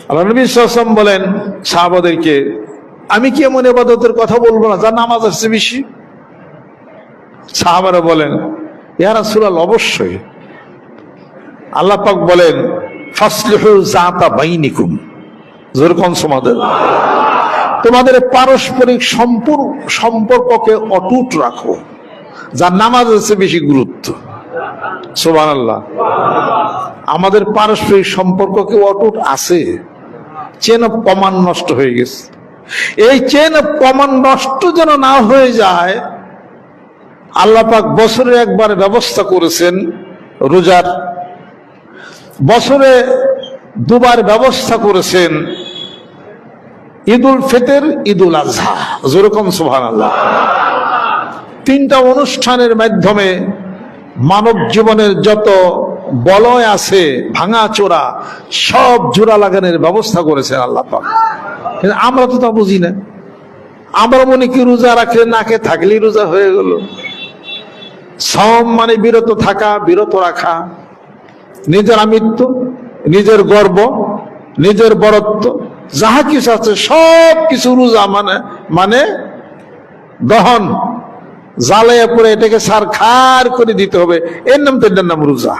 আল্লাহ নবী সাল্লাল্লাহু আলাইহি ওয়াসাল্লাম বলেন সাহাবাদেরকে, আমি কি এমন ইবাদতের কথা বলবো না যার নামাজ আছে বেশি? সাহাবারা বলেন, ইয়া রাসূলুল্লাহ, অবশ্যই। আল্লাহ পাক বলেন, ফাসলিহু যাতা বাইনিকুম, যেরকম তোমাদের পারস্পরিক সম্পর্ককে অটুট রাখো, যার নামাজ আছে বেশি গুরুত্ব। সুবহানাল্লাহ। আমাদের পারস্পরিক সম্পর্ককে অটুট আছে, চেন অফ কমান্ড নষ্ট হয়ে গেছে। এই চেন অফ কমান্ড নষ্ট যেন না হয়ে যায়, আল্লাহ পাক বছরে একবার ব্যবস্থা করেছেন রোজার, বছরে দুবার ব্যবস্থা করেছেন ঈদুল ফিতর, ঈদুল আজহা। যেরকম সুবহানাল্লাহ। তিনটা অনুষ্ঠানের মাধ্যমে মানব জীবনের যত বলয় আছে, ভাঙা চোরা, সব জোড়া লাগানোর ব্যবস্থা করেছেন আল্লাহ পাক। কিন্তু আমরা তো তা বুঝি না। আমরা মনে কি রোজা রাখলে নাকে থাকলেই রোজা হয়ে গেল। সম মানে বিরত থাকা, বিরত রাখা, নিজের আমিত্ব, নিজের গর্ব, নিজের বরত্ব, যাহা কিছু আছে সব কিছু রোজা মানে দহন, জ্বালাইয়া পরে এটাকে সারখার করে দিতে হবে। এর নাম রোজা।